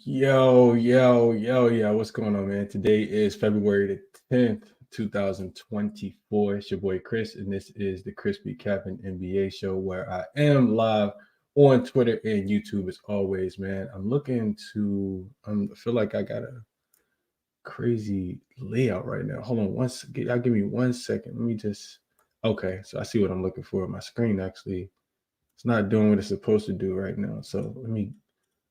Yo. What's going on, man? Today is February the 10th, 2024. It's your boy Chris, and this is the ChrisBeCappinn NBA show where I am live on Twitter and YouTube as always, man. I feel like I got a crazy layout right now. Hold on y'all give me 1 second. Okay, so I see what I'm looking for. My screen actually, it's not doing what it's supposed to do right now. So let me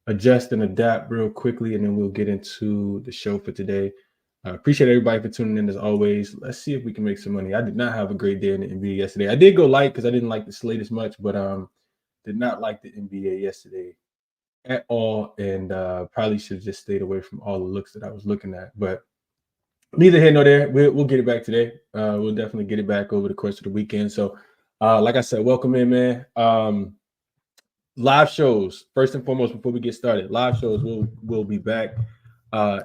adjust and adapt real quickly, and then we'll get into the show for today. I appreciate everybody for tuning in as always. Let's see if we can make some money. I did not have a great day in the NBA yesterday. I did go light because I didn't like the slate as much, but did not like the NBA yesterday at all, and probably should have just stayed away from all the looks that I was looking at. But neither here nor there. We'll get it back today. We'll definitely get it back over the course of the weekend. So, like I said, welcome in, man. Live shows first and foremost before we get started. Live shows will be back. I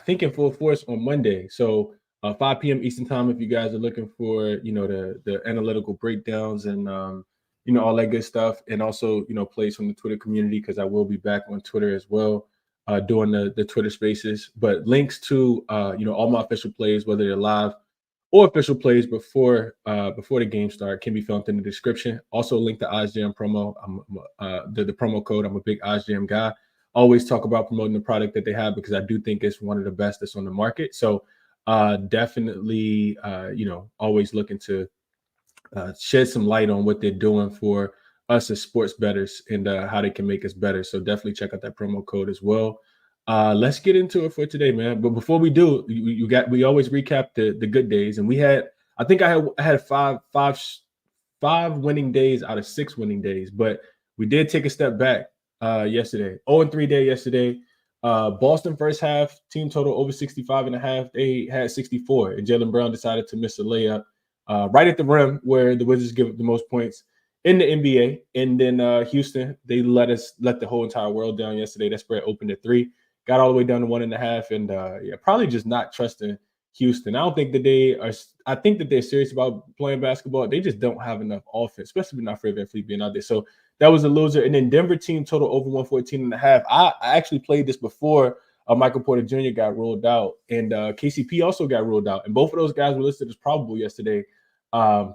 think in full force on Monday. So 5 p.m. Eastern time. If you guys are looking for the analytical breakdowns and all that good stuff, and also plays from the Twitter community, because I will be back on Twitter as well, doing the Twitter Spaces. But links to all my official plays, whether they're live or official plays before the game start, can be found in the description. Also, link to OddsJam promo. The promo code. I'm a big OddsJam guy. Always talk about promoting the product that they have because I do think it's one of the best that's on the market. So definitely, always looking to shed some light on what they're doing for us as sports bettors and how they can make us better. So definitely check out that promo code as well. Let's get into it for today, man. But before we do, we always recap the good days, and I had five winning days out of 6 winning days, but we did take a step back yesterday. 0-3 day yesterday. Boston first half team total over 65.5. They had 64, and Jaylen Brown decided to miss a layup right at the rim where the Wizards give up the most points in the NBA. And then Houston, they let the whole entire world down yesterday. That spread opened at 3. Got all the way down to 1.5, and probably just not trusting Houston. I don't think that they are. I think that they're serious about playing basketball. They just don't have enough offense, especially not Fred VanVleet being out there. So that was a loser. And then Denver team total over 114.5. I actually played this before Michael Porter Jr. got ruled out, and KCP also got ruled out. And both of those guys were listed as probable yesterday,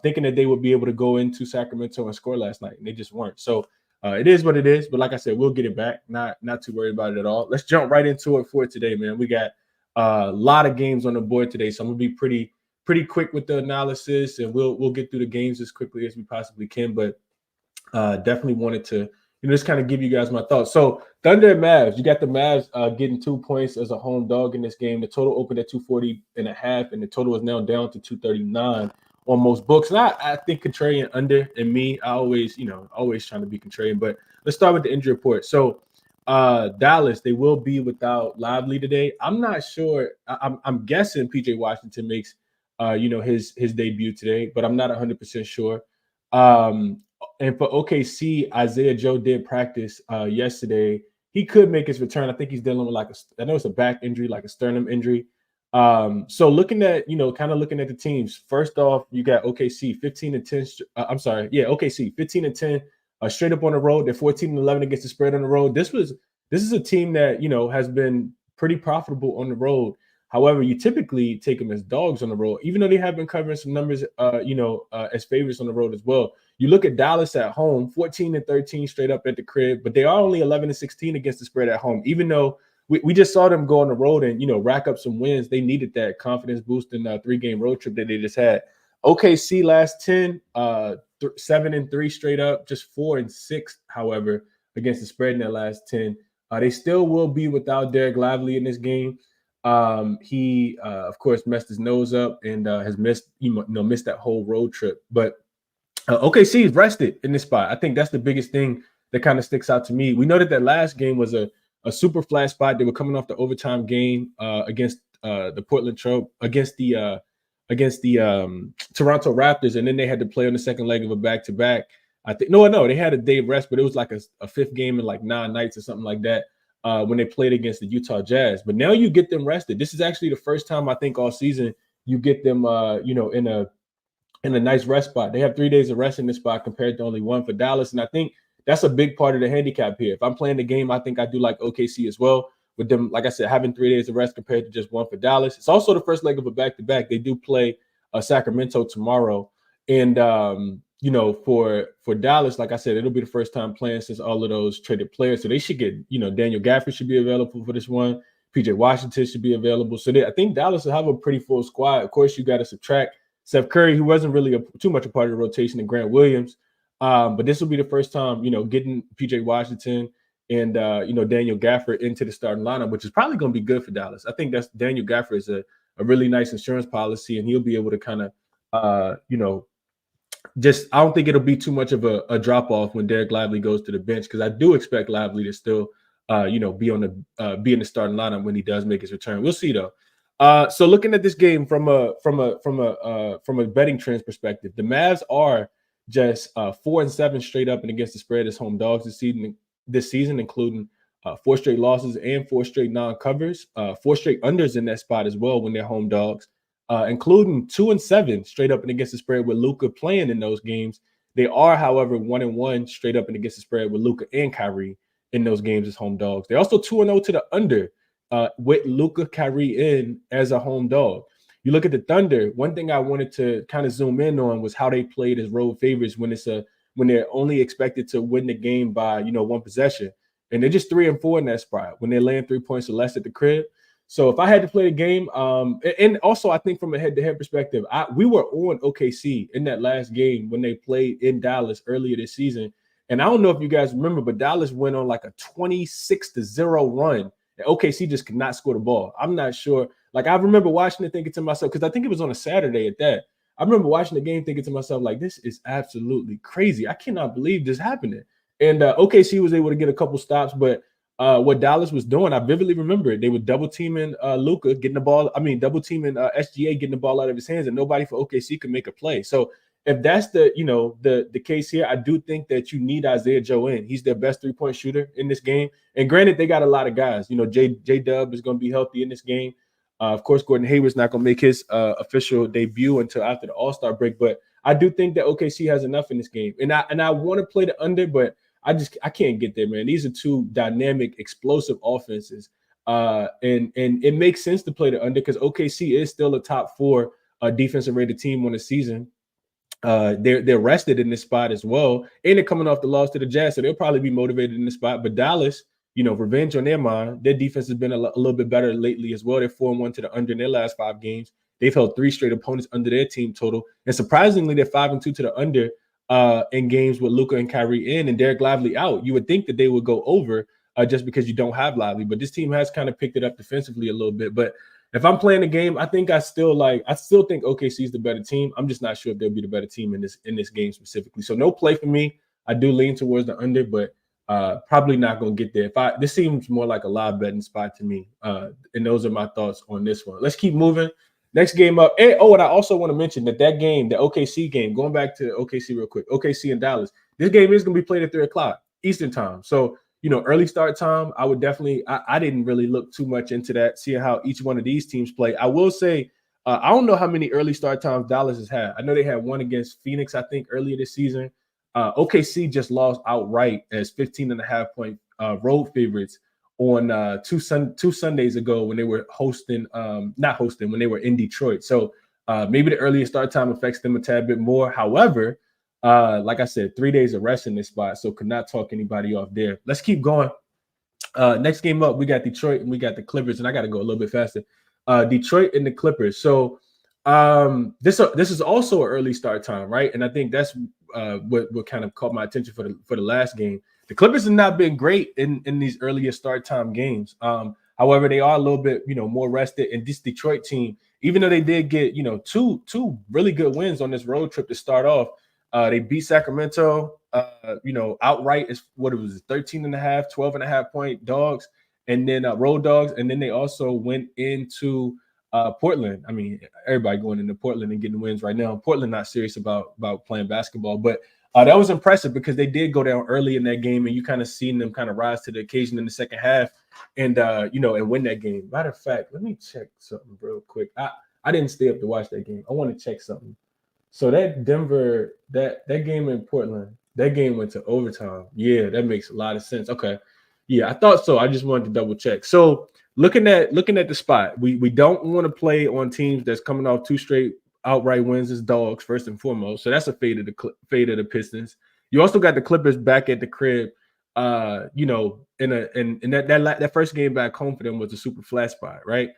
thinking that they would be able to go into Sacramento and score last night, and they just weren't. So it is what it is, but like I said, we'll get it back. Not too worried about it at all. Let's jump right into it for today, man. We got a lot of games on the board today, so I'm gonna be pretty quick with the analysis, and we'll get through the games as quickly as we possibly can. But definitely wanted to just kind of give you guys my thoughts. So Thunder and Mavs, you got the Mavs getting 2 points as a home dog in this game. The total opened at 240.5, and the total is now down to 239. On most books. And I think contrarian under, and me, I always trying to be contrarian. But let's start with the injury report. So Dallas, they will be without Lively today. I'm not sure. I'm guessing PJ Washington makes his debut today, but I'm not 100% sure. And for OKC, Isaiah Joe did practice yesterday. He could make his return. I think he's dealing with I know it's a back injury, like a sternum injury. So looking at the teams, first off, you got OKC 15-10. OKC 15-10 straight up on the road. They're 14-11 against the spread on the road. This is a team that has been pretty profitable on the road. However, you typically take them as dogs on the road, even though they have been covering some numbers as favorites on the road as well. You look at Dallas at home, 14-13 straight up at the crib, but they are only 11-16 against the spread at home, even though we just saw them go on the road and rack up some wins. They needed that confidence boost in a 3-game road trip that they just had. OKC last 10, 7-3 straight up, just 4-6, however, against the spread in their last 10. They still will be without Derek Lively in this game. He of course messed his nose up and has missed that whole road trip. But OKC is rested in this spot. I think that's the biggest thing that kind of sticks out to me. We know that last game was a super flat spot. They were coming off the overtime game against the Portland Trail, against the Toronto Raptors, and then they had to play on the second leg of a back-to-back. I think they had a day rest, but it was like a fifth game in like 9 nights or something like that when they played against the Utah Jazz. But now you get them rested. This is actually the first time I think all season you get them in a nice rest spot. They have 3 days of rest in this spot compared to only 1 for Dallas, and I think that's a big part of the handicap here. If I'm playing the game, I think I do like OKC as well. with them, like I said, having 3 days of rest compared to just one for Dallas. It's also the first leg of a back-to-back. They do play Sacramento tomorrow. And for Dallas, like I said, it'll be the first time playing since all of those traded players. So they should get, Daniel Gafford should be available for this one. PJ Washington should be available. So I think Dallas will have a pretty full squad. Of course, you got to subtract Seth Curry, who wasn't really too much a part of the rotation, and Grant Williams. But this will be the first time, getting PJ Washington and Daniel Gafford into the starting lineup, which is probably going to be good for Dallas. I think that's Daniel Gafford is a really nice insurance policy, and he'll be able to kind of, I don't think it'll be too much of a drop off when Derek Lively goes to the bench, because I do expect Lively to still, be in the starting lineup when he does make his return. We'll see though. So looking at this game from a betting trends perspective, the Mavs are just 4-7 straight up and against the spread as home dogs this season, including 4 straight losses and 4 straight non-covers, 4 straight unders in that spot as well when they're home dogs, including 2-7 straight up and against the spread with Luka playing in those games. They are, however, 1-1 straight up and against the spread with Luka and Kyrie in those games as home dogs. They're also 2-0 to the under with Luka, Kyrie in as a home dog. You look at the Thunder, one thing I wanted to kind of zoom in on was how they played as road favorites when they're only expected to win the game by, one possession. And they're just 3-4 in that spot when they're laying 3 points or less at the crib. So if I had to play the game, and also I think from a head-to-head perspective, we were on OKC in that last game when they played in Dallas earlier this season. And I don't know if you guys remember, but Dallas went on like a 26-0 run. And OKC just could not score the ball. I'm not sure. Like, I remember watching it thinking to myself, because I think it was on a Saturday at that. I remember watching the game thinking to myself, like, this is absolutely crazy. I cannot believe this happening. And OKC was able to get a couple stops, but what Dallas was doing, I vividly remember it. They were double teaming Luka, getting the ball. Double teaming SGA, getting the ball out of his hands, and nobody for OKC could make a play. So if that's the case here, I do think that you need Isaiah Joe in. He's their best 3-point shooter in this game. And granted, they got a lot of guys. J-Dub is going to be healthy in this game. Of course, Gordon Hayward's not going to make his official debut until after the All-Star break. But I do think that OKC has enough in this game. And I want to play the under, but I can't get there, man. These are two dynamic, explosive offenses. And it makes sense to play the under because OKC is still a top 4 defensive rated team on the season. They're rested in this spot as well, and they're coming off the loss to the Jazz, so they'll probably be motivated in this spot. But Dallas, revenge on their mind. Their defense has been a little bit better lately as well. They're 4-1 to the under in their last 5 games. They've held 3 straight opponents under their team total, and surprisingly, they're 5-2 to the under in games with Luka and Kyrie in and Derek Lively out. You would think that they would go over just because you don't have Lively, but this team has kind of picked it up defensively a little bit. But if I'm playing the game, I still think OKC is the better team. I'm just not sure if they'll be the better team in this game specifically. So no play for me. I do lean towards the under, but probably not going to get there. This seems more like a live betting spot to me. And those are my thoughts on this one. Let's keep moving. Next game up. And I also want to mention that game, the OKC game, going back to OKC real quick, OKC and Dallas, this game is going to be played at 3 o'clock Eastern time. So early start time, I would definitely, I didn't really look too much into that, seeing how each one of these teams play. I will say, I don't know how many early start times Dallas has had. I know they had one against Phoenix, I think, earlier this season. OKC just lost outright as 15.5-point road favorites on two Sundays ago when they were when they were in Detroit. So maybe the earlier start time affects them a tad bit more. However, like I said, 3 days of rest in this spot, so could not talk anybody off there. Let's keep going. Next game up, we got Detroit and we got the Clippers, and I got to go a little bit faster. Detroit and the Clippers. So this is also an early start time, right? And I think that's what kind of caught my attention for the last game. The Clippers have not been great in these earlier start time games. However, they are a little bit more rested. And this Detroit team, even though they did get two really good wins on this road trip to start off, they beat Sacramento, outright is what it was, 13.5, 12.5-point dogs, and then road dogs. And then they also went into Portland. I mean, everybody going into Portland and getting wins right now. Portland not serious about playing basketball, but that was impressive because they did go down early in that game, and you kind of seen them kind of rise to the occasion in the second half, and and win that game. Matter of fact, let me check something real quick. I didn't stay up to watch that game. I want to check something. So that Denver, that game in Portland, that game went to overtime. Yeah, that makes a lot of sense. Okay. Yeah, I thought so. I just wanted to double check. So looking at the spot, we don't want to play on teams that's coming off 2 straight outright wins as dogs first and foremost. So that's a fade of the Pistons. You also got the Clippers back at the crib. In that first game back home for them was a super flat spot, right?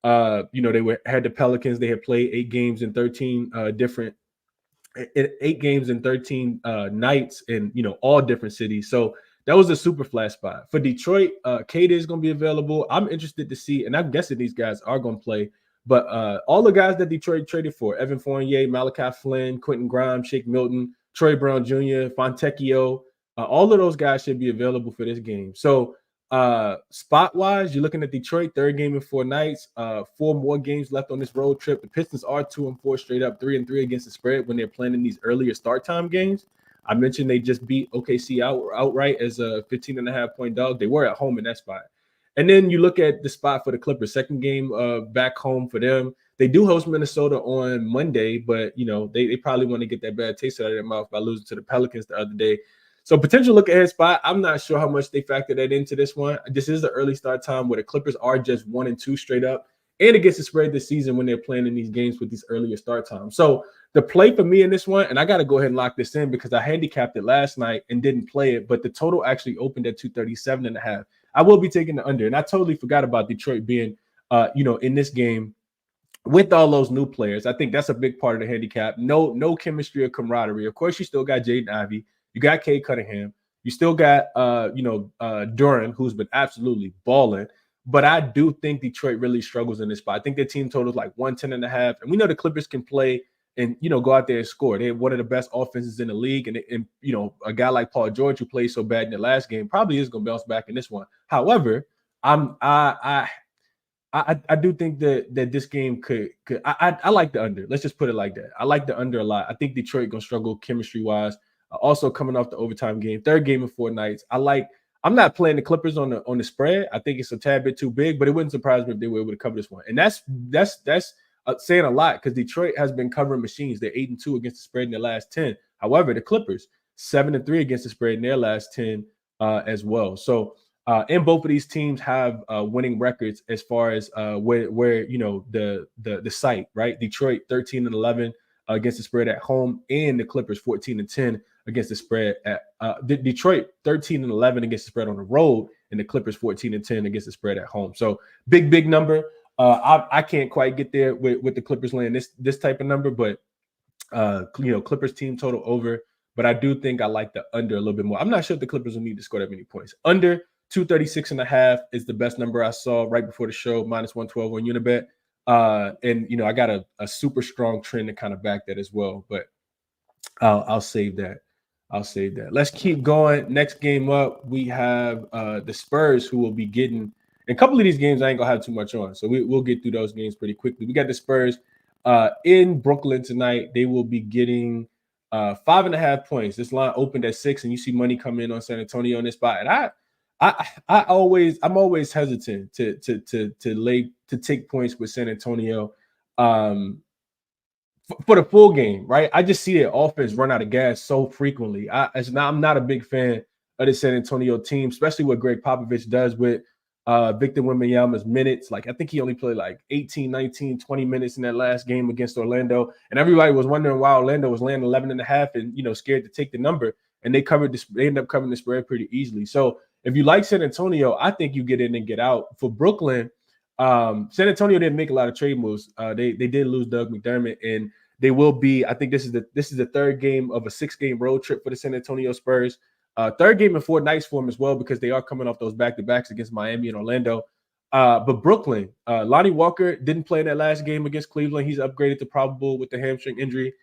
They had the Pelicans. They had played 8 games in 13 different 8 games in 13 nights in all different cities. So that was a super flat spot for Detroit. Kate is going to be available. I'm interested to see, and I'm guessing these guys are going to play. But all the guys that Detroit traded for, Evan Fournier, Malachi Flynn, Quentin Grimes, Shake Milton, Troy Brown Jr., Fontecchio, all of those guys should be available for this game. So spot wise, you're looking at Detroit, 3rd game in 4 nights, 4 more games left on this road trip. The Pistons are 2-4 straight up, 3-3 against the spread when they're playing in these earlier start time games. I mentioned they just beat OKC outright as a 15.5 point dog. They were at home in that spot. And then you look at the spot for the Clippers, 2nd game back home for them. They do host Minnesota on Monday, but they probably want to get that bad taste out of their mouth by losing to the Pelicans the other day. So potential look ahead spot. I'm not sure how much they factor that into this one. This is the early start time where the Clippers are just 1-2 straight up, and it gets to spread this season when they're playing in these games with these earlier start times. So the play for me in this one, and I got to go ahead and lock this in because I handicapped it last night and didn't play it, but the total actually opened at 237.5. I will be taking the under, and I totally forgot about Detroit being, in this game with all those new players. I think that's a big part of the handicap. No chemistry or camaraderie. Of course, you still got Jaden Ivey. You got Cade Cunningham. You still got, Duran, who's been absolutely balling. But I do think Detroit really struggles in this spot. I think their team total is like 110.5. And we know the Clippers can play and, go out there and score. They're one of the best offenses in the league. And a guy like Paul George, who played so bad in the last game, probably is going to bounce back in this one. However, I do think that this game could I like the under. Let's just put it like that. I like the under a lot. I think Detroit going to struggle chemistry-wise. Also coming off the overtime game, 3rd game in 4 nights. I'm not playing the Clippers on the spread. I think it's a tad bit too big, but it wouldn't surprise me if they were able to cover this one. And that's saying a lot because Detroit has been covering machines. They're 8-2 against the spread in their last 10. However, the Clippers 7-3 against the spread in their last 10 as well. So and both of these teams have winning records as far as where the site, right? Detroit 13-11 against the spread at home, and the Clippers 14-10 against the spread at Detroit 13-11 against the spread on the road, and the Clippers 14-10 against the spread at home. So big number. I can't quite get there with the Clippers laying this type of number, but Clippers team total over. But I do think I like the under a little bit more. I'm not sure if the Clippers will need to score that many points. Under 236.5 is the best number I saw right before the show, -112 on Unibet. And I got a super strong trend to kind of back that as well. But I'll save that. Let's keep going. Next game up, we have the Spurs, who will be getting a couple of these games. I ain't gonna have too much on, so we'll get through those games pretty quickly. We got the Spurs in Brooklyn tonight. They will be getting 5.5 points. This line opened at 6, and you see money come in on San Antonio on this spot. And I'm always hesitant to take points with San Antonio. For the full game, right? I just see their offense run out of gas so frequently. I'm not a big fan of the San Antonio team, especially what Greg Popovich does with Victor Wembanyama's minutes. Like, I think he only played like 18, 19, 20 minutes in that last game against Orlando. And everybody was wondering why Orlando was laying 11.5 and, scared to take the number. And they ended up covering the spread pretty easily. So if you like San Antonio, I think you get in and get out. For Brooklyn, San Antonio didn't make a lot of trade moves. They did lose Doug McDermott, and they will be. I think this is the 3rd game of a 6-game road trip for the San Antonio Spurs. 3rd game in 4 nights for them as well, because they are coming off those back-to-backs against Miami and Orlando. But Brooklyn, Lonnie Walker didn't play in that last game against Cleveland. He's upgraded to probable with the hamstring injury.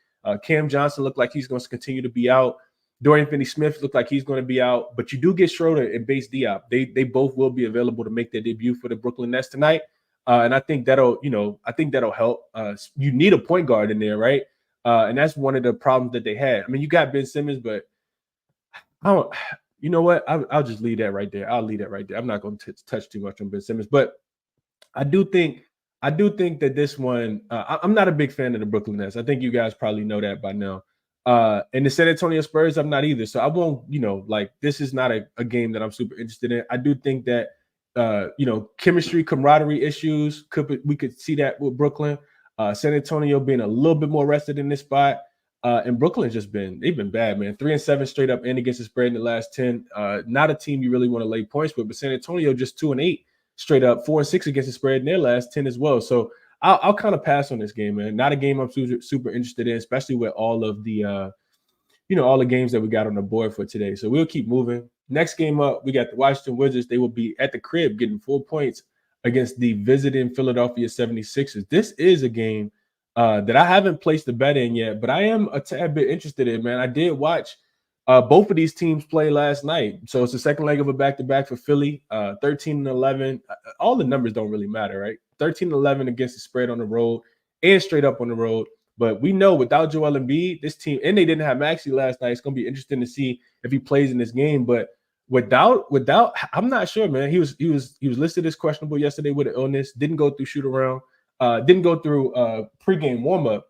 Cam Johnson looked like he's going to continue to be out. Dorian Finney-Smith looked like he's going to be out. But you do get Schroeder and Base Diop. They both will be available to make their debut for the Brooklyn Nets tonight. And I think that'll help. You need a point guard in there, right? And that's one of the problems that they had. I mean, you got Ben Simmons, but I don't. You know what? I'll just leave that right there. I'll leave that right there. I'm not going to touch too much on Ben Simmons, but I do think that this one. I'm not a big fan of the Brooklyn Nets. I think you guys probably know that by now. And the San Antonio Spurs, I'm not either. So I won't, this is not a game that I'm super interested in. I do think that, chemistry, camaraderie issues, we could see that with Brooklyn. San Antonio being a little bit more rested in this spot. And Brooklyn's they've been bad, man. 3-7 straight up and against the spread in the last 10. Not a team you really want to lay points with, but San Antonio just 2-8 straight up, 4-6 against the spread in their last 10 as well. So I'll kind of pass on this game, man. Not a game I'm super interested in, especially with all of the all the games that we got on the board for today. So we'll keep moving. Next game up, we got the Washington Wizards. They will be at the crib getting 4 points against the visiting Philadelphia 76ers. This is a game that I haven't placed the bet in yet, but I am a tad bit interested in, man. I did watch both of these teams play last night. So it's the second leg of a back-to-back for Philly, 13-11. All the numbers don't really matter, right? 13-11 against the spread on the road and straight up on the road. But we know without Joel Embiid, this team, and they didn't have Maxey last night. It's going to be interesting to see if he plays in this game. But without, I'm not sure, man. He was listed as questionable yesterday with an illness. Didn't go through shoot around. Didn't go through pregame warm-up.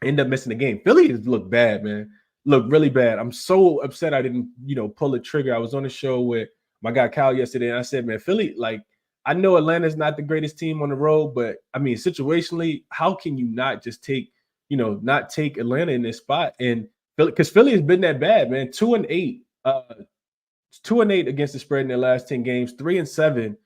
Ended up missing the game. Philly has looked bad, man. Looked really bad. I'm so upset I didn't, pull the trigger. I was on the show with my guy Kyle yesterday, and I said, man, Philly, I know Atlanta's not the greatest team on the road, but I mean, situationally, how can you not just take Atlanta in this spot? And because Philly has been that bad, man. 2-8 against the spread in their last 10 games, 3-7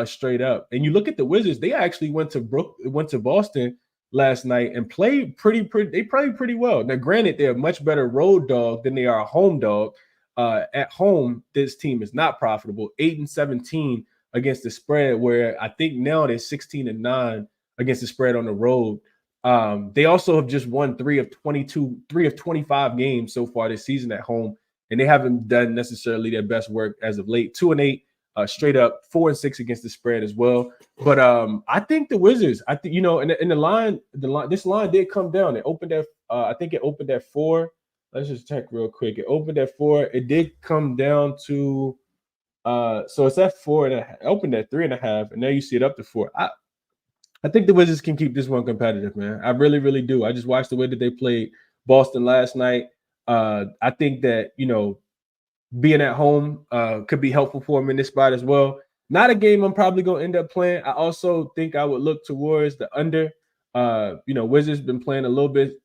straight up. And you look at the Wizards, they actually went to Boston last night and played pretty well. Now, granted, they're a much better road dog than they are a home dog. At home, this team is not profitable. 8-17 against the spread, where I think now they're 16-9 against the spread on the road. They also have just won 3 of 25 games so far this season at home, and they haven't done necessarily their best work as of late. 2-8 straight up, 4-6 against the spread as well. But I think the Wizards, in the line, this line did come down. It opened at I think it opened at 4. Let's just check real quick. It opened at 4. It did come down to so it's at 4.5. It opened at 3.5, and now you see it up to 4. I think the Wizards can keep this one competitive, man. I really, really do. I just watched the way that they played Boston last night. I think that, being at home could be helpful for them in this spot as well. Not a game I'm probably going to end up playing. I also think I would look towards the under. Wizards been playing a little bit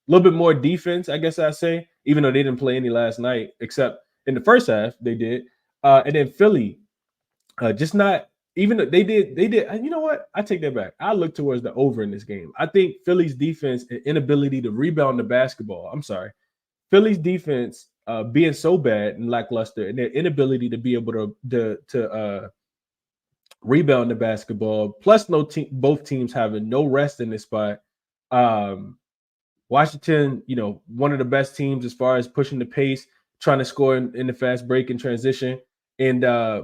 more defense, I guess I'd say, even though they didn't play any last night, except in the first half they did. And then Philly, just not. Even though they did, you know what? I take that back. I look towards the over in this game. I think Philly's defense and inability to rebound the basketball. Philly's defense being so bad and lackluster, and their inability to be able to rebound the basketball, plus both teams having no rest in this spot. Washington, one of the best teams as far as pushing the pace, trying to score in the fast break and transition. And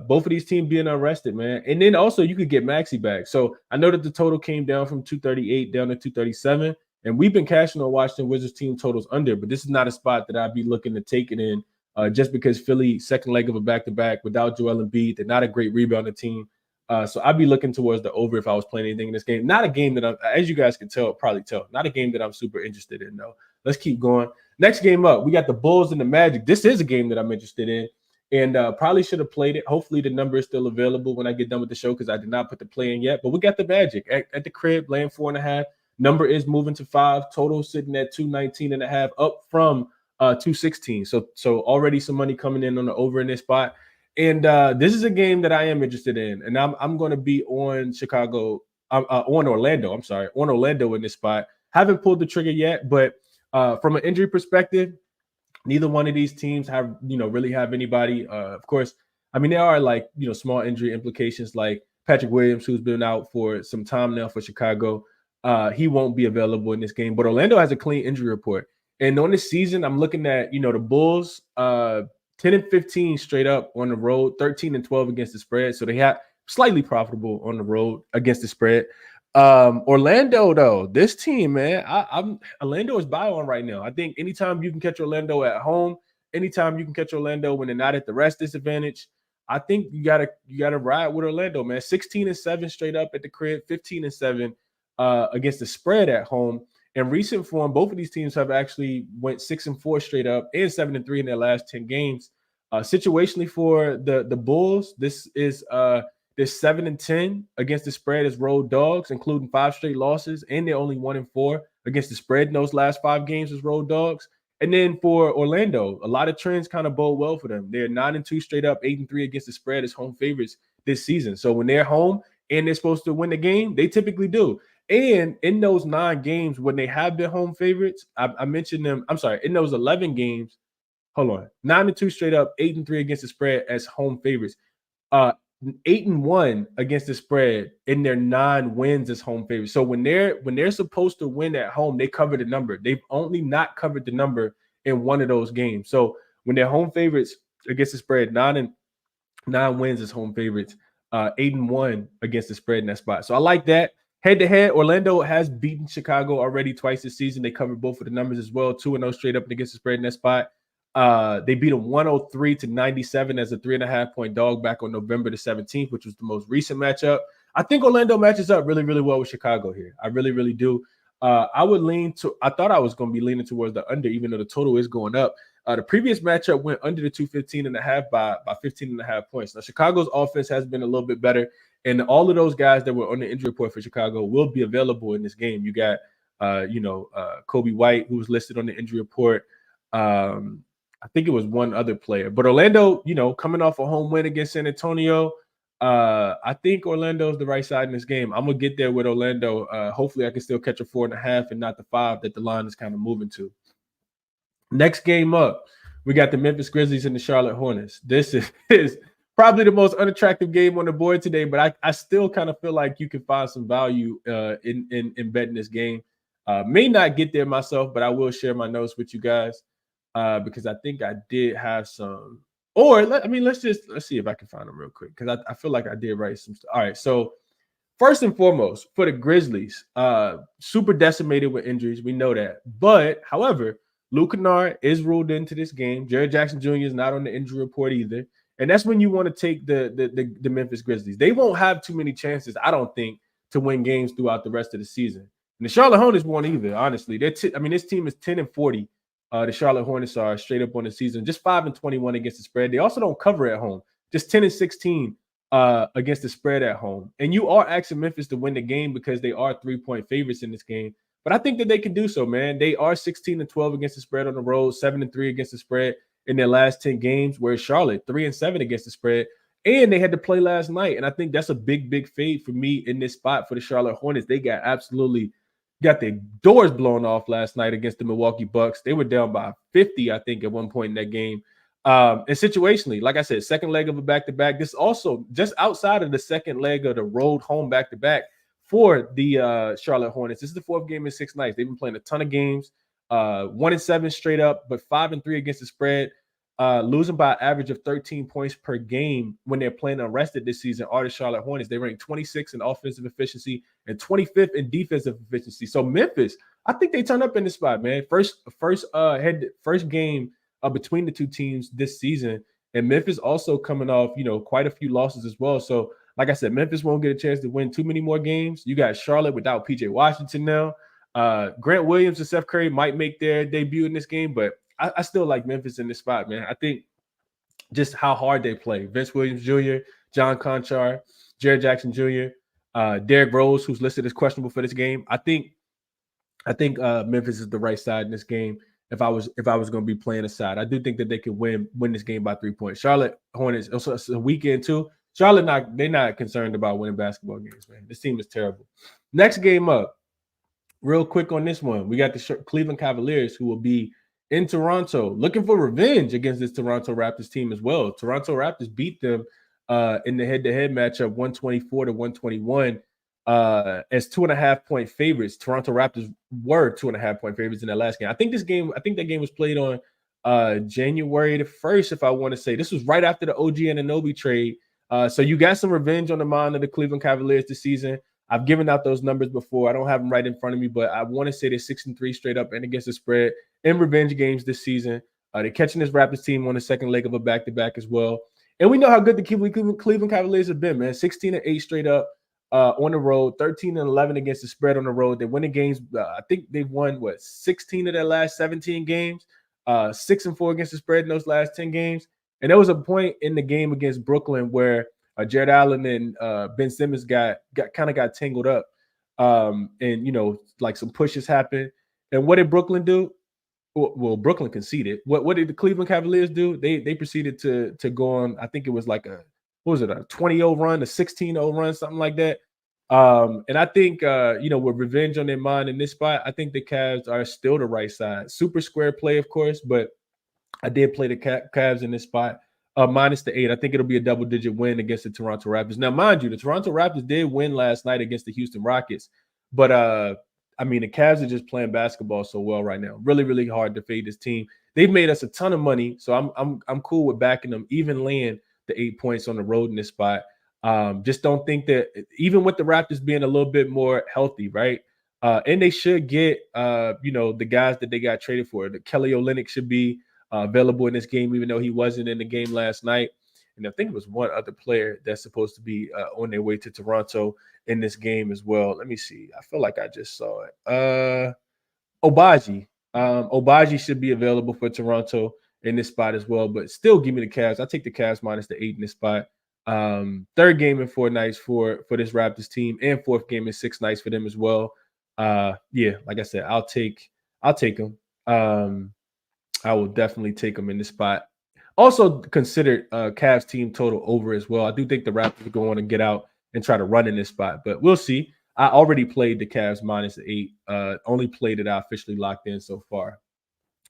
both of these teams being unrested, man. And then also you could get Maxey back. So I know that the total came down from 238 down to 237. And we've been cashing on Washington Wizards team totals under, but this is not a spot that I'd be looking to take it in just because Philly, second leg of a back-to-back without Joel Embiid. They're not a great rebounding team. So I'd be looking towards the over if I was playing anything in this game. Not a game that as you guys can probably tell, not a game that I'm super interested in, though. Let's keep going. Next game up, we got the Bulls and the Magic. This is a game that I'm interested in. And probably should have played it. Hopefully the number is still available when I get done with the show because I did not put the play in yet. But we got the Magic at the crib, laying 4.5. Number is moving to 5. Total sitting at 219.5, up from 216. So already some money coming in on the over in this spot. And this is a game that I am interested in. And I'm going to be on Orlando. I'm sorry, on Orlando in this spot. Haven't pulled the trigger yet, but from an injury perspective, neither one of these teams really have anybody. Of course, I mean, there are small injury implications like Patrick Williams, who's been out for some time now for Chicago. He won't be available in this game, but Orlando has a clean injury report. And on this season, I'm looking at, the Bulls 10-15 straight up on the road, 13-12 against the spread. So they have slightly profitable on the road against the spread. Orlando, though, this team, man, Orlando is buy on right now. I think anytime you can catch Orlando at home, anytime you can catch Orlando when they're not at the rest disadvantage, I think you gotta ride with Orlando, man. 16-7 straight up at the crib, 15-7 against the spread at home. in recent form, both of these teams have actually went 6-4 straight up and 7-3 in their last 10 games. Situationally for the Bulls, this is they're 7-10 against the spread as road dogs, including 5 straight losses, and they're only 1-4 against the spread in those last 5 games as road dogs. And then for Orlando, a lot of trends kind of bode well for them. They're 9-2 straight up, 8-3 against the spread as home favorites this season. So when they're home and they're supposed to win the game, they typically do. And in those 9 games, when they have been home favorites, I mentioned them. I'm sorry, in those 11 games, hold on, 9-2 straight up, 8-3 against the spread as home favorites. 8-1 against the spread in their 9 wins as home favorites. So when they're supposed to win at home, they cover the number. They've only not covered the number in one of those games. So when they're home favorites against the spread, 9 wins as home favorites, 8-1 against the spread in that spot. So I like that. Head-to-head, Orlando has beaten Chicago already twice this season. They covered both of the numbers as well, 2-0 straight up against the spread in that spot. They beat them 103-97 as a 3.5-point dog back on November the 17th, which was the most recent matchup. I think Orlando matches up really, really well with Chicago here. I really, really do. I thought I was going to be leaning towards the under, even though the total is going up. The previous matchup went under the 215.5 by 15.5 points. Now, Chicago's offense has been a little bit better, and all of those guys that were on the injury report for Chicago will be available in this game. You got, Kobe White, who was listed on the injury report. I think it was one other player, but Orlando, coming off a home win against San Antonio, I think Orlando's the right side in this game. I'm gonna get there with Orlando. Hopefully, I can still catch a 4.5 and not the 5 that the line is kind of moving to. Next game up, we got the Memphis Grizzlies and the Charlotte Hornets. This is probably the most unattractive game on the board today, but I still kind of feel like you can find some value in betting this game. May not get there myself, but I will share my notes with you guys. Because I think I did have some, let's see if I can find them real quick, because I feel like I did write some stuff. All right, so first and foremost, for the Grizzlies, super decimated with injuries. We know that. But, however, Luke Kennard is ruled into this game. Jared Jackson Jr. is not on the injury report either. And that's when you want to take the Memphis Grizzlies. They won't have too many chances, I don't think, to win games throughout the rest of the season. And the Charlotte Hornets won't either, honestly. This team is 10-40. The Charlotte Hornets are straight up on the season, just 5-21 against the spread. They also don't cover at home, just 10-16 against the spread at home. And you are asking Memphis to win the game because they are 3-point favorites in this game. But I think that they can do so, man. They are 16-12 against the spread on the road, 7-3 against the spread in their last 10 games, whereas Charlotte 3-7 against the spread. And they had to play last night. And I think that's a big, big fade for me in this spot for the Charlotte Hornets. They got their doors blown off last night against the Milwaukee Bucks. They were down by 50, I think, at one point in that game. And situationally, like I said, second leg of a back-to-back. This also just outside of the second leg of the road home back-to-back for the Charlotte Hornets. This is the 4th game in 6 nights. They've been playing a ton of games, 1-7 straight up, but 5-3 against the spread. Losing by an average of 13 points per game when they're playing unrested this season are the Charlotte Hornets. They rank 26th in offensive efficiency and 25th in defensive efficiency. So Memphis, I think they turn up in this spot, man. First game between the two teams this season, and Memphis also coming off, quite a few losses as well. So, like I said, Memphis won't get a chance to win too many more games. You got Charlotte without PJ Washington now. Grant Williams and Seth Curry might make their debut in this game, but I still like Memphis in this spot, man. I think just how hard they play. Vince Williams Jr., John Conchar, Jared Jackson Jr., Derrick Rose, who's listed as questionable for this game. I think Memphis is the right side in this game. If I was going to be playing a side, I do think that they could win this game by 3 points. Charlotte Hornets, also it's a weekend too. Charlotte, they're not concerned about winning basketball games, man. This team is terrible. Next game up, real quick on this one, we got the Cleveland Cavaliers, who will be in Toronto, looking for revenge against this Toronto Raptors team as well. Toronto Raptors beat them in the head-to-head matchup 124-121 as 2.5-point favorites. Toronto Raptors were 2.5-point favorites in that last game. I think that game was played on January the 1st, if I want to say. This was right after the OG Anunoby trade. So you got some revenge on the mind of the Cleveland Cavaliers this season. I've given out those numbers before. I don't have them right in front of me, but I want to say they're 6-3 straight up and against the spread in revenge games this season. They're catching this Raptors team on the second leg of a back-to-back as well. And we know how good the Cleveland Cavaliers have been, man. 16-8 straight up on the road, 13-11 against the spread on the road. They win the games. I think they've won 16 of their last 17 games. 6-4 against the spread in those last 10 games. And there was a point in the game against Brooklyn where Jared Allen and Ben Simmons got tangled up, and like some pushes happened. And what did Brooklyn do? Well, Brooklyn conceded. What did the Cleveland Cavaliers do? They proceeded to go on. I think it was like a 20-0 run, a 16-0 run, something like that. And I think with revenge on their mind in this spot, I think the Cavs are still the right side. Super square play, of course, but I did play the Cavs in this spot. Minus the 8. I think it'll be a double-digit win against the Toronto Raptors. Now, mind you, the Toronto Raptors did win last night against the Houston Rockets, but the Cavs are just playing basketball so well right now. Really, really hard to fade this team. They've made us a ton of money, so I'm cool with backing them, even laying the 8 points on the road in this spot. Just don't think that, even with the Raptors being a little bit more healthy, right? And they should get the guys that they got traded for. The Kelly Olynyk should be available in this game, even though he wasn't in the game last night. And I think it was one other player that's supposed to be on their way to Toronto in this game as well. Let me see. I feel like I just saw it. Obaji. Obaji should be available for Toronto in this spot as well, but still give me the Cavs. I'll take the Cavs minus the 8 in this spot. Third game in 4 nights for this Raptors team, and fourth game in 6 nights for them as well. Like I said, I'll take them. I will definitely take them in this spot. Also considered Cavs team total over as well. I do think the Raptors are going to get out and try to run in this spot, but we'll see. I already played the Cavs minus the 8. Only played it I officially locked in so far.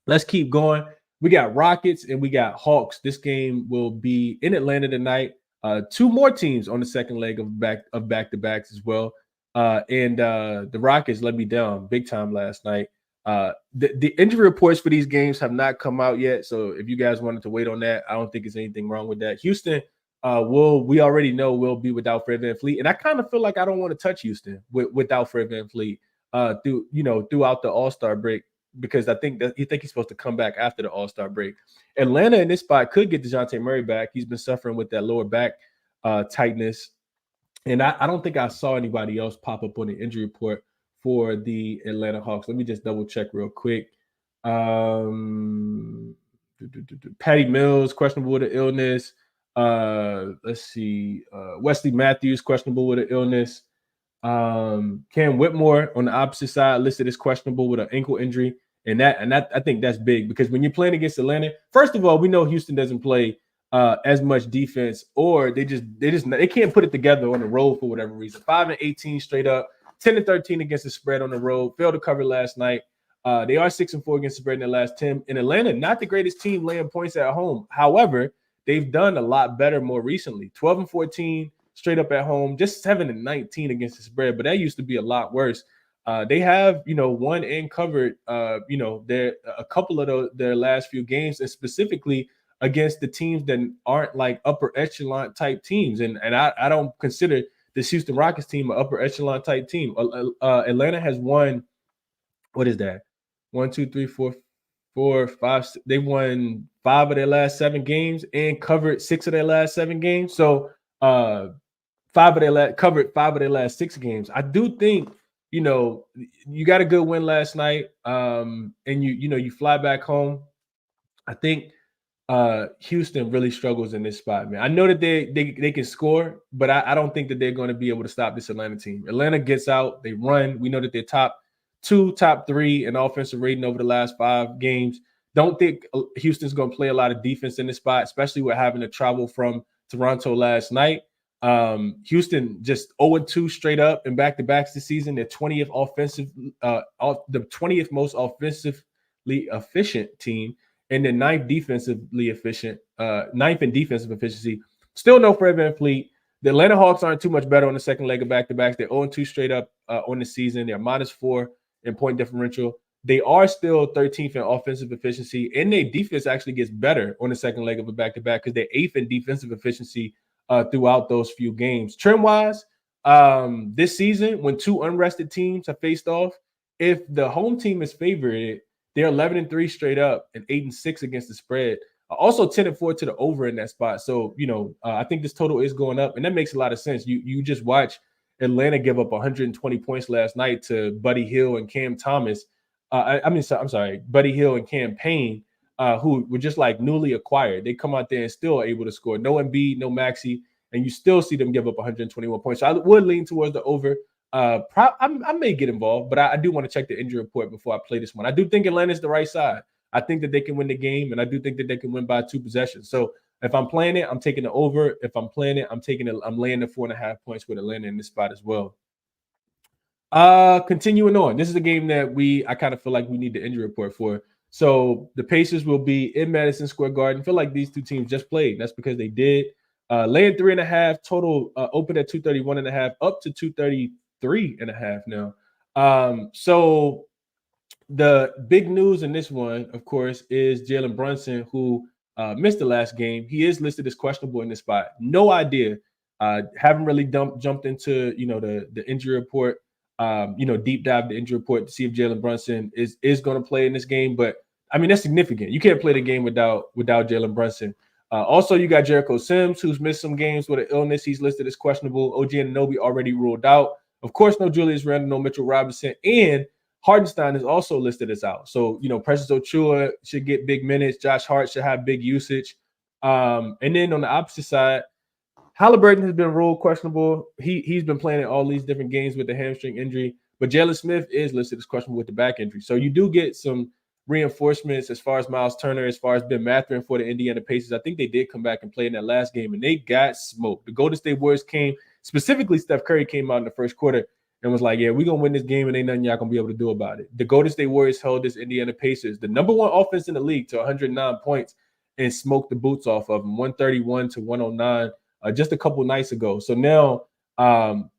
Let's keep going. We got Rockets and we got Hawks. This game will be in Atlanta tonight. 2 more teams on the second leg of back-to-backs as well. And the Rockets let me down big time last night. The injury reports for these games have not come out yet. So if you guys wanted to wait on that, I don't think there's anything wrong with that. Houston we already know will be without Fred VanVleet. And I kind of feel like I don't want to touch Houston without Fred VanVleet throughout the All-Star break, because I think that he's supposed to come back after the All-Star break. Atlanta in this spot could get DeJounte Murray back. He's been suffering with that lower back tightness. And I don't think I saw anybody else pop up on the injury report for the Atlanta Hawks. Let me just double check real quick. Patty Mills, questionable with an illness. Let's see. Wesley Matthews, questionable with an illness. Cam Whitmore on the opposite side listed as questionable with an ankle injury. And that I think that's big, because when you're playing against Atlanta, first of all, we know Houston doesn't play as much defense, or they can't put it together on the road for whatever reason. 5-18 straight up, 10-13 against the spread on the road. Failed to cover last night. They are 6-4 against the spread in their last 10. In Atlanta, not the greatest team laying points at home. However, they've done a lot better more recently. 12-14 straight up at home, just 7-19 against the spread. But that used to be a lot worse. They have, won and covered, their a couple of their last few games, and specifically against the teams that aren't like upper echelon type teams. And I don't consider this Houston Rockets team an upper echelon type team. Atlanta has won, what is that? 1, 2, 3, 4, 4, 5. They won 5 of their last 7 games and covered 6 of their last 7 games. So covered 5 of their last 6 games. I do think, you got a good win last night, and you fly back home. I think Houston really struggles in this spot, man. I know that they can score, but I don't think that they're going to be able to stop this Atlanta team. Atlanta gets out, they run. We know that they're top 2, top 3 in offensive rating over the last 5 games. Don't think Houston's going to play a lot of defense in this spot, especially with having to travel from Toronto last night. Houston just 0-2 straight up in back-to-backs this season. They're 20th the 20th most offensively efficient team, and the 9th defensively efficient, 9th in defensive efficiency. Still no Fred VanVleet. The Atlanta Hawks aren't too much better on the second leg of back-to-backs. They're 0-2 straight up on the season. They're -4 in point differential. They are still 13th in offensive efficiency, and their defense actually gets better on the second leg of a back-to-back, because they're 8th in defensive efficiency throughout those few games. Trend-wise, this season, when 2 unrested teams have faced off, if the home team is favored, they're 11-3 straight up and 8-6 against the spread. Also 10-4 to the over in that spot. So, I think this total is going up, and that makes a lot of sense. You just watch Atlanta gave up 120 points last night to Buddy Hield and Cam Thomas. I'm sorry, Buddy Hield and Cam Payne, who were just like newly acquired. They come out there and still are able to score. No Embiid, no Maxey, and you still see them give up 121 points. So I would lean towards the over. I may get involved, but I do want to check the injury report before I play this one. I do think Atlanta's the right side. I think that they can win the game, and I do think that they can win by 2 possessions. So if I'm playing it, I'm taking the over. If I'm playing it, I'm laying the 4.5 points with Atlanta in this spot as well. Continuing on, this is a game that I kind of feel like we need the injury report for. So the Pacers will be in Madison Square Garden. I feel like these two teams just played. That's because they did. Laying 3.5 total, open at 231.5, up to 233.5 now. So the big news in this one, of course, is Jalen Brunson, who missed the last game. He is listed as questionable in this spot. No idea. Haven't really jumped into the injury report. Deep dive the injury report to see if Jalen Brunson is going to play in this game. But I mean, that's significant. You can't play the game without Jalen Brunson. Also, you got Jericho Sims, who's missed some games with an illness. He's listed as questionable. OG Anunoby already ruled out. Of course, no Julius Randle, no Mitchell Robinson, and Hardenstein is also listed as out. So, Precious Ochoa should get big minutes. Josh Hart should have big usage. And then on the opposite side, Halliburton has been ruled questionable. He's been playing in all these different games with the hamstring injury, but Jalen Smith is listed as questionable with the back injury. So you do get some reinforcements as far as Miles Turner, as far as Ben Mathurin for the Indiana Pacers. I think they did come back and play in that last game, and they got smoked. The Golden State Warriors came, specifically Steph Curry came out in the first quarter and was like, yeah, we're going to win this game and ain't nothing y'all going to be able to do about it. The Golden State Warriors held this Indiana Pacers, the number 1 offense in the league, to 109 points and smoked the boots off of them, 131 to 109 just a couple nights ago. So now,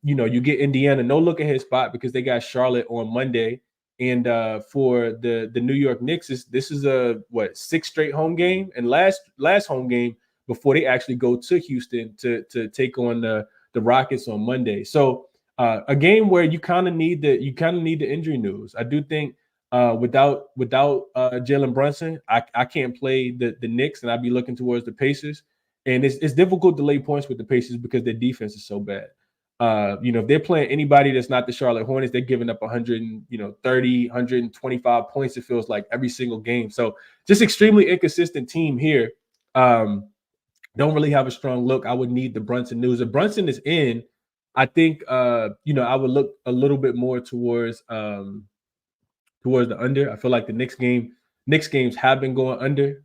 you get Indiana, no look ahead spot because they got Charlotte on Monday. And for the New York Knicks, this is a 6th straight home game and last home game before they actually go to Houston to take on the Rockets on Monday. So a game where you kind of need the injury news. I do think without Jalen Brunson, I can't play the Knicks, and I'd be looking towards the Pacers. And it's difficult to lay points with the Pacers because their defense is so bad. If they're playing anybody that's not the Charlotte Hornets, they're giving up 130, 125 points, it feels like, every single game. So just extremely inconsistent team here. Don't really have a strong look. I would need the Brunson news. If Brunson is in, I think I would look a little bit more towards the under. I feel like the Knicks games have been going under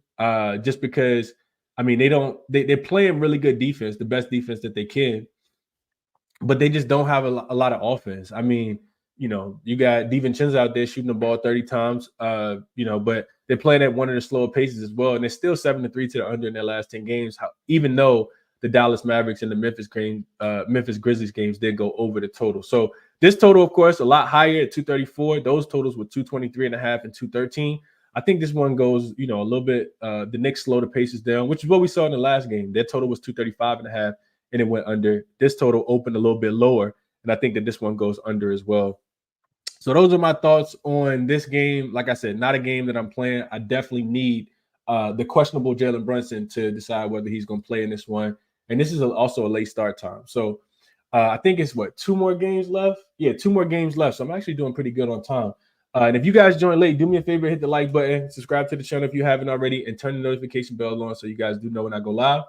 just because they're playing really good defense, the best defense that they can, but they just don't have a lot of offense. I mean, you got DiVincenzo out there shooting the ball 30 times, but they're playing at one of the slower paces as well. And they're still 7-3 to the under in their last 10 games, even though the Dallas Mavericks and the Memphis Grizzlies games did go over the total. So this total, of course, a lot higher at 234. Those totals were 223.5 and 213. I think this one goes, a little bit, the Knicks slow the paces down, which is what we saw in the last game. Their total was 235.5, and it went under. This total opened a little bit lower, and I think that this one goes under as well. So those are my thoughts on this game. Like I said, not a game that I'm playing. I definitely need the questionable Jalen Brunson to decide whether he's going to play in this one. And this is also a late start time. So I think it's 2 more games left? Yeah, 2 more games left. So I'm actually doing pretty good on time. And if you guys join late, do me a favor, hit the like button, subscribe to the channel if you haven't already, and turn the notification bell on so you guys do know when I go live.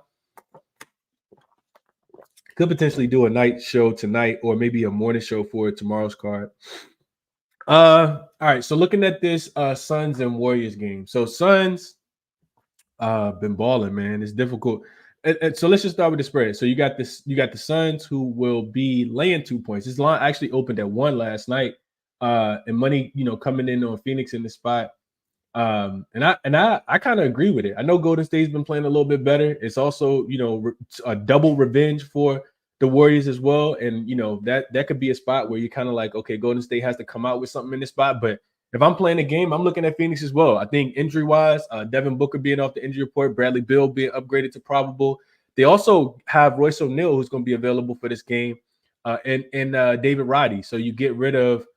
Could potentially do a night show tonight or maybe a morning show for tomorrow's card. All right, so looking at this Suns and Warriors game. So Suns been balling, man. It's difficult. And so let's just start with the spread. So you got the Suns, who will be laying 2 points. This line actually opened at 1 last night. And money, coming in on Phoenix in the spot. And I kind of agree with it. I know Golden State's been playing a little bit better. It's also, a double revenge for the Warriors as well. And, that could be a spot where you're kind of like, okay, Golden State has to come out with something in this spot. But if I'm playing a game, I'm looking at Phoenix as well. I think injury-wise, Devin Booker being off the injury report, Bradley Beal being upgraded to probable. They also have Royce O'Neal, who's going to be available for this game, and David Roddy. So you get rid of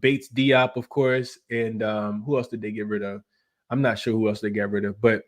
Bates Diop, of course, and who else did they get rid of? I'm not sure who else they got rid of, but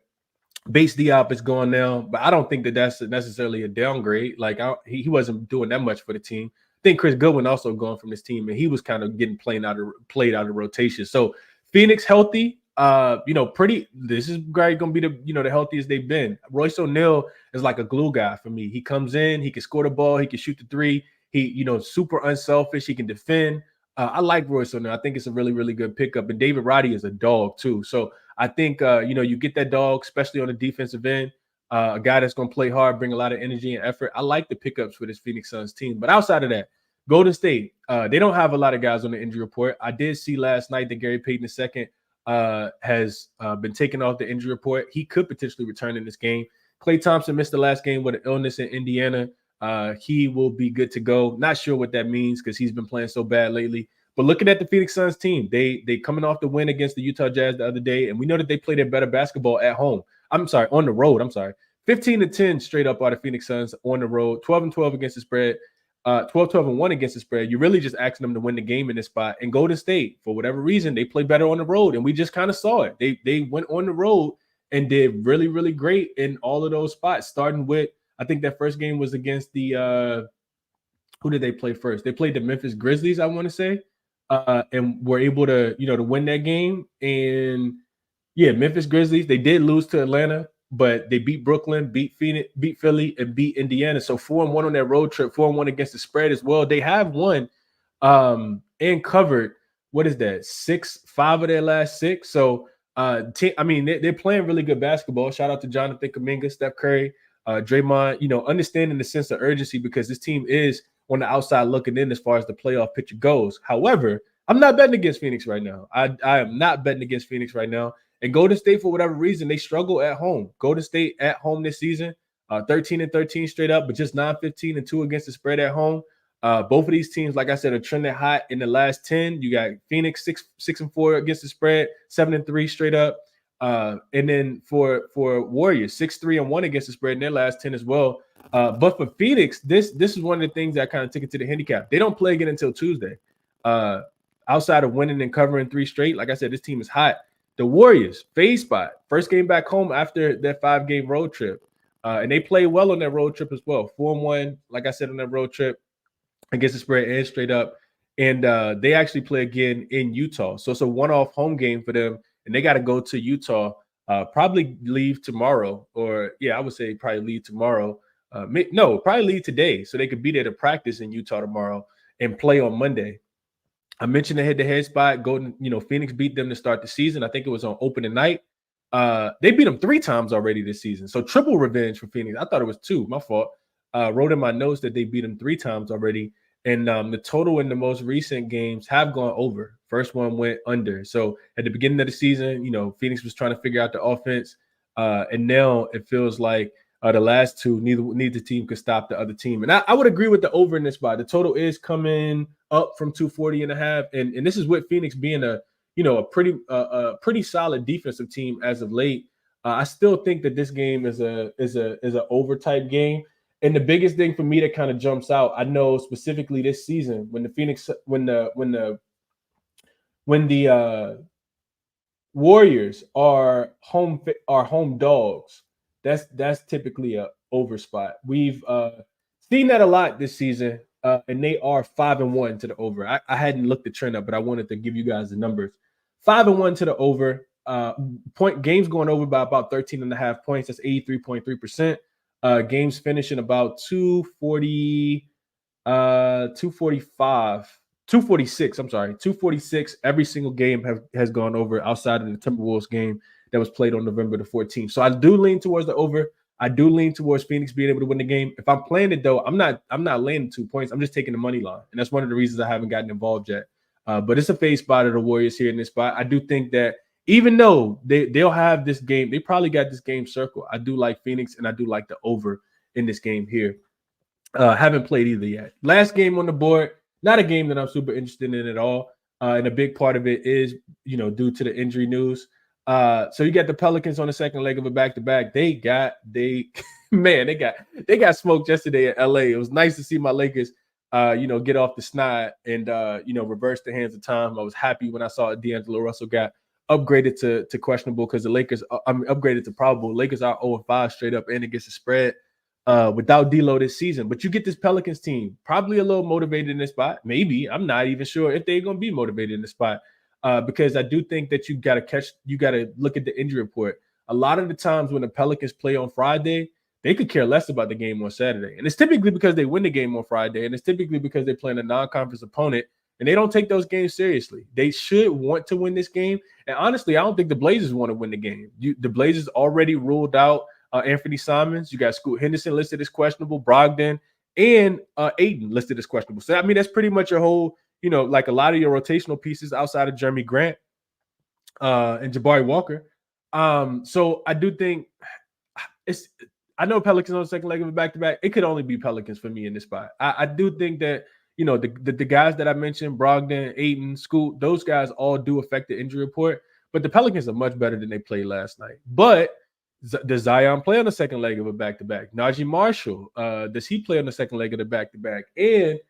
Bates Diop is gone now. But I don't think that that's necessarily a downgrade. Like he wasn't doing that much for the team. think Chris Goodwin also gone from this team, and he was kind of getting played out of rotation. So Phoenix healthy. This is going to be the healthiest they've been. Royce O'Neal is like a glue guy for me. He comes in, he can score the ball, he can shoot the three. He, super unselfish. He can defend. I like Royce O'Neal. I think it's a really, really good pickup. And David Roddy is a dog too. So I think you get that dog, especially on the defensive end. A guy that's going to play hard, bring a lot of energy and effort. I like the pickups for this Phoenix Suns team. But outside of that, Golden State, they don't have a lot of guys on the injury report. I did see last night that Gary Payton II has been taken off the injury report. He could potentially return in this game. Klay Thompson missed the last game with an illness in Indiana. He will be good to go. Not sure what that means because he's been playing so bad lately. But looking at the Phoenix Suns team, they coming off the win against the Utah Jazz the other day, and we know that they play their better basketball at home. On the road. 15-10 straight up out of Phoenix Suns on the road. 12-12 against the spread. 12-12-1 against the spread. You're really just asking them to win the game in this spot. And Golden State, for whatever reason, they play better on the road, and we just kind of saw it. They went on the road and did really, really great in all of those spots. Starting with, I think that first game was against the who did they play first? They played the Memphis Grizzlies, I want to say, and were able to to win that game. And yeah, Memphis Grizzlies. They did lose to Atlanta, but they beat Brooklyn, beat Phoenix, beat Philly, and beat Indiana. So 4-1 on that road trip, 4-1 against the spread as well. They have won and covered. What is that? 5 of their last 6. So they're playing really good basketball. Shout out to Jonathan Kuminga, Steph Curry, Draymond. Understanding the sense of urgency because this team is on the outside looking in as far as the playoff picture goes. However, I'm not betting against Phoenix right now. I am not betting against Phoenix right now. And Golden State, for whatever reason, they struggle at home. Golden State at home this season, 13-13 straight up, but just 9-15-2 against the spread at home. Both of these teams, like I said, are trending hot in the last 10. You got Phoenix 6-4 against the spread, 7-3 straight up. And then for Warriors, 6-3-1 against the spread in their last 10 as well. But for Phoenix, this is one of the things that kind of took it to the handicap. They don't play again until Tuesday. Outside of winning and covering 3 straight, like I said, this team is hot. The Warriors, fade spot, first game back home after that 5-game road trip. And they play well on that road trip as well. 4-1, like I said, on that road trip against the spread and straight up. And they actually play again in Utah. So it's a one-off home game for them. And they got to go to Utah, probably leave tomorrow. I would say probably leave tomorrow. Probably leave today so they could be there to practice in Utah tomorrow and play on Monday. I mentioned the head-to-head spot. Phoenix beat them to start the season. I think it was on opening night. They beat them 3 times already this season. So triple revenge for Phoenix. I thought it was 2. My fault. Wrote in my notes that they beat them 3 times already. And the total in the most recent games have gone over. First one went under. So at the beginning of the season, Phoenix was trying to figure out the offense. And now it feels like the last 2, neither team could stop the other team. And I would agree with the over in this spot. The total is coming up from 240.5. And this is with Phoenix being a pretty solid defensive team as of late. I still think that this game is a over type game. And the biggest thing for me that kind of jumps out, I know specifically this season when the Warriors are home dogs, that's typically a over spot. We've seen that a lot this season, and they are 5-1 to the over. I hadn't looked the trend up, but I wanted to give you guys the numbers. 5-1 to the over. Games going over by about 13.5 points. That's 83.3%. Games finishing about 246. Every single game has gone over outside of the Timberwolves game that was played on November the 14th. So I do lean towards the over. I do lean towards Phoenix being able to win the game. If I'm playing it though, I'm not laying 2 points. I'm just taking the money line, and that's one of the reasons I haven't gotten involved yet. But it's a fade spot of the Warriors here in this spot. I do think that even though they'll have this game, they probably got this game circled. I do like Phoenix, and I do like the over in this game here. Haven't played either yet. Last game on the board, not a game that I'm super interested in at all. And a big part of it is, due to the injury news. So you got the Pelicans on the second leg of a back-to-back. They got smoked yesterday at LA. It was nice to see my Lakers get off the snide and reverse the hands of time. I was happy when I saw D'Angelo Russell got upgraded to questionable because the Lakers, upgraded to probable. Lakers are 0-5 straight up and against the spread. without D'Lo this season. But you get this Pelicans team probably a little motivated in this spot. Maybe. I'm not even sure if they're going to be motivated in the spot because I do think that you got to look at the injury report. A lot of the times when the Pelicans play on Friday, they could care less about the game on Saturday. And it's typically because they win the game on Friday, and it's typically because they play in a non-conference opponent, and they don't take those games seriously. They should want to win this game. And honestly, I don't think the Blazers want to win the game. The Blazers already ruled out Anthony Simons. You got Scoot Henderson listed as questionable, Brogdon, and Ayton listed as questionable. So, I mean, that's pretty much your whole, like a lot of your rotational pieces outside of Jeremy Grant and Jabari Walker. So I do think I know Pelicans on the second leg of a back-to-back. It could only be Pelicans for me in this spot. I do think that, the guys that I mentioned, Brogdon, Ayton, Scoot, those guys all do affect the injury report. But the Pelicans are much better than they played last night. But does Zion play on the second leg of a back-to-back? Najee Marshall, does he play on the second leg of the back-to-back? And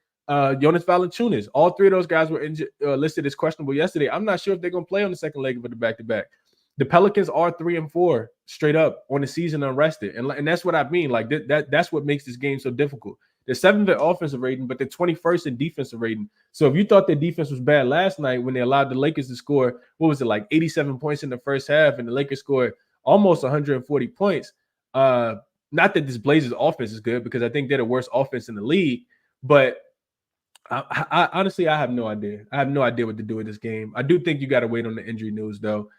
Jonas Valanciunas. All three of those guys were listed as questionable yesterday. I'm not sure if they're going to play on the second leg of the back-to-back. The Pelicans are 3-4 straight up on the season unrested. And that's what I mean. Like that's what makes this game so difficult. They're 7th in offensive rating, but they're 21st in defensive rating. So if you thought their defense was bad last night when they allowed the Lakers to score, what was it, like 87 points in the first half, and the Lakers scored almost 140 points. Not that this Blazers offense is good, because I think they're the worst offense in the league, but I honestly, I have no idea. I have no idea what to do with this game. I do think you got to wait on the injury news, though.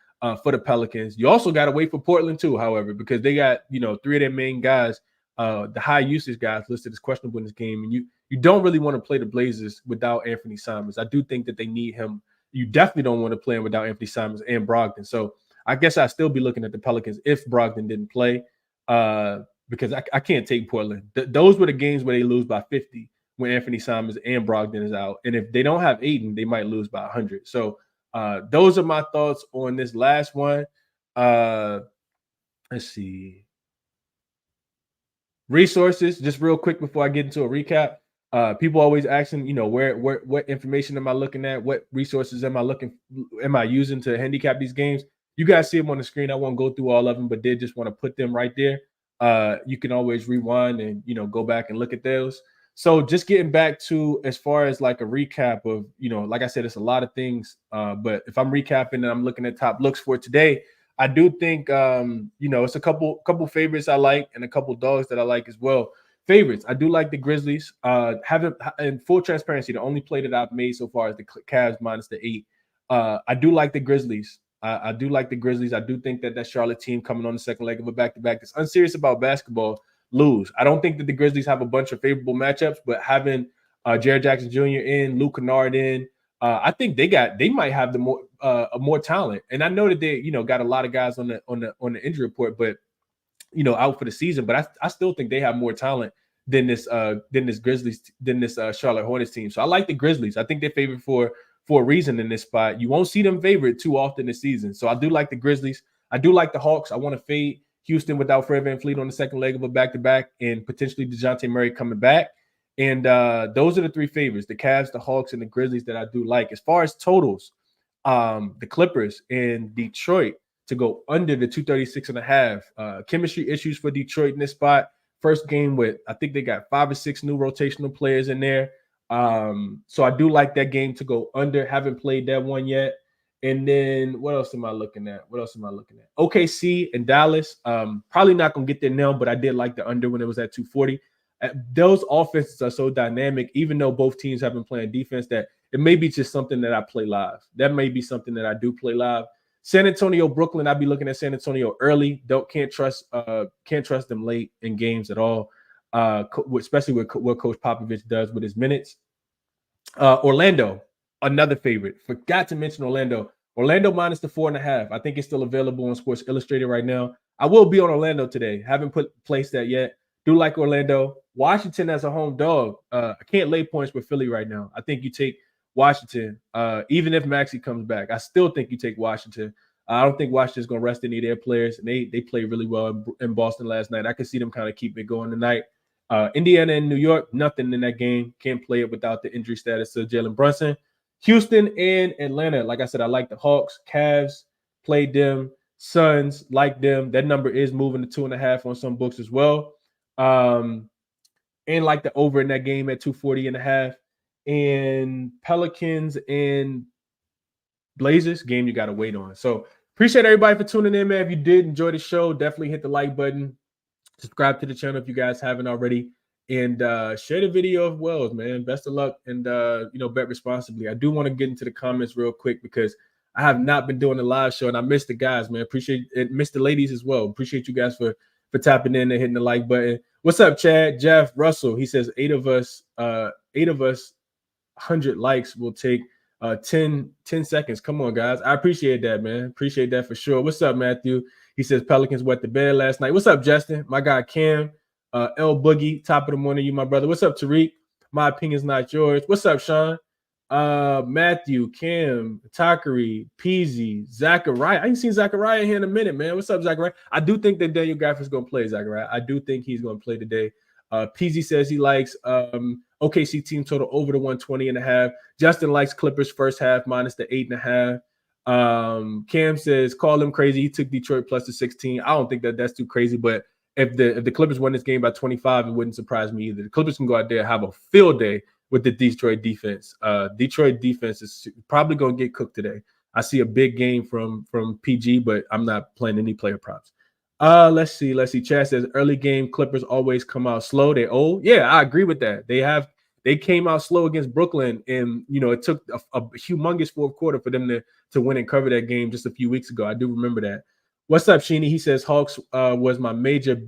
For the Pelicans, you also got to wait for Portland too, however, because they got, 3 of their main guys, the high usage guys listed as questionable in this game. And you don't really want to play the Blazers without Anthony Simons. I do think that they need him. You definitely don't want to play him without Anthony Simons and Brogdon. So I guess I'd still be looking at the Pelicans if Brogdon didn't play, because I can't take Portland. Those were the games where they lose by 50 when Anthony Simons and Brogdon is out. And if they don't have Ayton, they might lose by 100. So those are my thoughts on this last one. Let's see. Resources, just real quick before I get into a recap. People always asking, what information am I looking at? What resources am I using to handicap these games? You guys see them on the screen. I won't go through all of them, but did just want to put them right there. You can always rewind and, go back and look at those. So just getting back to as far as like a recap of, like I said, it's a lot of things. But if I'm recapping and I'm looking at top looks for today, I do think, it's a couple favorites I like and a couple dogs that I like as well. Favorites, I do like the Grizzlies. In full transparency, the only play that I've made so far is the Cavs minus the 8. I do like the Grizzlies. I do like the Grizzlies. I do think that Charlotte team coming on the second leg of a back-to-back that's unserious about basketball lose. I don't think that the Grizzlies have a bunch of favorable matchups, but having Jared Jackson Jr. in, Luke Kennard in, I think they might have the more talent. And I know that they got a lot of guys on the injury report, but out for the season. But I still think they have more talent than this Charlotte Hornets team. So I like the Grizzlies. I think they're favored for a reason in this spot. You won't see them favored too often this season. So I do like the Grizzlies. I do like the Hawks. I want to fade Houston without Fred VanVleet on the second leg of a back-to-back, and potentially DeJounte Murray coming back. And those are the 3 favorites, the Cavs, the Hawks, and the Grizzlies that I do like. As far as totals, the Clippers and Detroit to go under the 236.5. Chemistry issues for Detroit in this spot. First game with, I think they got 5 or 6 new rotational players in there. So I do like that game to go under. Haven't played that one yet. And then what else am I looking at? OKC and Dallas. Probably not going to get there now, but I did like the under when it was at 240. Those offenses are so dynamic, even though both teams have been playing defense, that it may be just something that I play live. That may be something that I do play live. San Antonio, Brooklyn, I'd be looking at San Antonio early. Can't trust them late in games at all, especially with what Coach Popovich does with his minutes. Orlando, another favorite. Forgot to mention Orlando. Orlando minus the 4.5. I think it's still available on Sports Illustrated right now. I will be on Orlando today. Haven't placed that yet. Do like Orlando. Washington as a home dog. I can't lay points with Philly right now. I think you take Washington, even if Maxey comes back. I still think you take Washington. I don't think Washington's going to rest any of their players, and they played really well in Boston last night. I could see them kind of keep it going tonight. Indiana and New York, nothing in that game. Can't play it without the injury status of Jalen Brunson. Houston and Atlanta, like I said, I like the Hawks. Cavs, played them. Suns, like them. That number is moving to 2.5 on some books as well. And like the over in that game at 240.5. And Pelicans and Blazers game you got to wait on. So appreciate everybody for tuning in, man. If you did enjoy the show, definitely hit the like button. Subscribe to the channel if you guys haven't already. And share the video of Wells, man. Best of luck and bet responsibly. I do want to get into the comments real quick because I have not been doing the live show and I missed the guys, man. Appreciate it, missed the ladies as well. Appreciate you guys for tapping in and hitting the like button. What's up, Chad? Jeff Russell. He says 8 of us, 100 likes will take 10 seconds. Come on, guys. I appreciate that, man. Appreciate that for sure. What's up, Matthew? He says Pelicans wet the bed last night. What's up, Justin? My guy Cam, L Boogie, top of the morning, you my brother. What's up, Tariq? My opinion's not yours. What's up, Sean? Matthew, Cam, Takari, Peasy, Zachariah. I ain't seen Zachariah here in a minute, man. What's up, Zachariah? I do think that Daniel Gafford's gonna play, Zachariah. I do think he's gonna play today. Peasy says he likes OKC team total over the 120.5. Justin likes Clippers first half minus the 8.5. Cam says call him crazy. He took Detroit plus the 16. I don't think that's too crazy, but if the Clippers win this game by 25, it wouldn't surprise me either. The Clippers can go out there and have a field day with the Detroit defense. Detroit defense is probably going to get cooked today. I see a big game from PG, but I'm not playing any player props. Let's see. Chad says early game Clippers always come out slow. They old. Yeah, I agree with that. They came out slow against Brooklyn, and it took a humongous fourth quarter for them to win and cover that game just a few weeks ago. I do remember that. What's up, Sheeny? He says Hawks was my major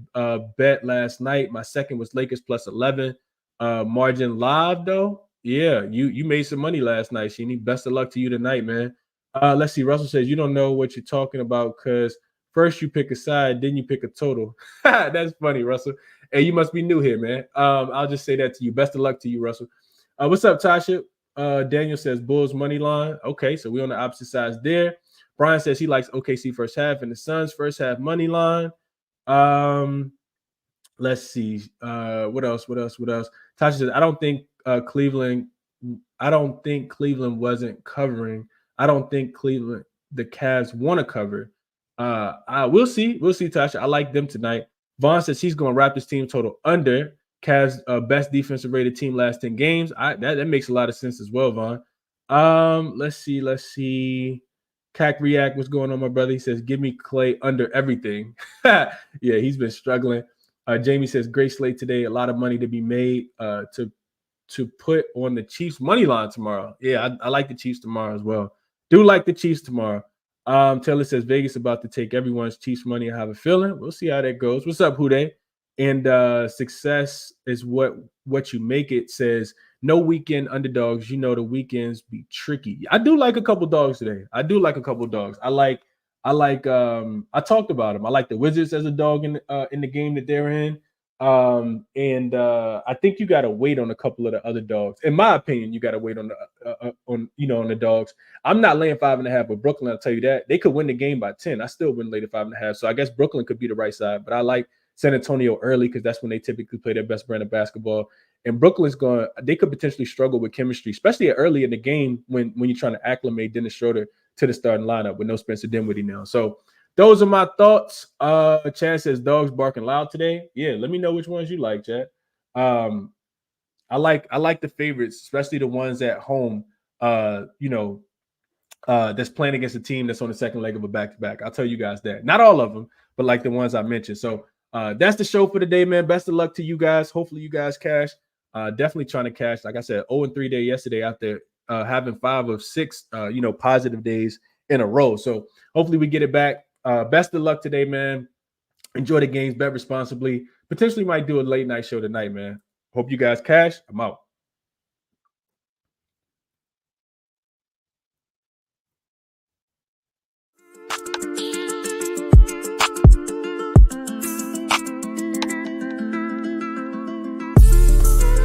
bet last night. My second was Lakers plus 11. Margin live though. Yeah, you made some money last night, Sheeny. Best of luck to you tonight, man. Let's see. Russell says you don't know what you're talking about because first you pick a side, then you pick a total. That's funny, Russell. Hey, you must be new here, man. I'll just say that to you. Best of luck to you, Russell. What's up, Tasha? Daniel says Bulls money line. Okay, so we're on the opposite sides there. Brian says he likes OKC first half and the Suns first half money line. Let's see. What else? Tasha says I don't think Cleveland wasn't covering. I don't think the Cavs want to cover. We'll see. We'll see, Tasha. I like them tonight. Vaughn says he's going to wrap this team total under. Cavs best defensive rated team last 10 games. That makes a lot of sense as well, Vaughn. Let's see. Cac React, what's going on, my brother? He says, give me Clay under everything. Yeah, he's been struggling. Jamie says, great slate today. A lot of money to be made to put on the Chiefs money line tomorrow. Yeah, I like the Chiefs tomorrow as well. Do like the Chiefs tomorrow. Taylor says Vegas about to take everyone's Chiefs money. I have a feeling. We'll see how that goes. What's up, Hude? And success is what you make it. Says no weekend underdogs. The weekends be tricky. I do like a couple dogs today. I talked about them. I like the Wizards as a dog in the game that they're in. I think you got to wait on a couple of the other dogs. In my opinion, you got to wait on the dogs. I'm not laying 5.5 with Brooklyn. I'll tell you that they could win the game by 10. I still wouldn't lay the 5.5. So I guess Brooklyn could be the right side, but I like San Antonio early because that's when they typically play their best brand of basketball. And Brooklyn's they could potentially struggle with chemistry, especially early in the game when you're trying to acclimate Dennis Schroeder to the starting lineup with no Spencer Dinwiddie now. So those are my thoughts. Chad says dogs barking loud today. Yeah, let me know which ones you like, Chad. I like the favorites, especially the ones at home. That's playing against a team that's on the second leg of a back-to-back. I'll tell you guys that. Not all of them, but like the ones I mentioned. So that's the show for today, man. Best of luck to you guys. Hopefully you guys cash. Definitely trying to cash. Like I said, 0-3 day yesterday after having 5 of 6, positive days in a row. So hopefully we get it back. Best of luck today, man. Enjoy the games. Bet responsibly. Potentially might do a late night show tonight, man. Hope you guys cash. I'm out.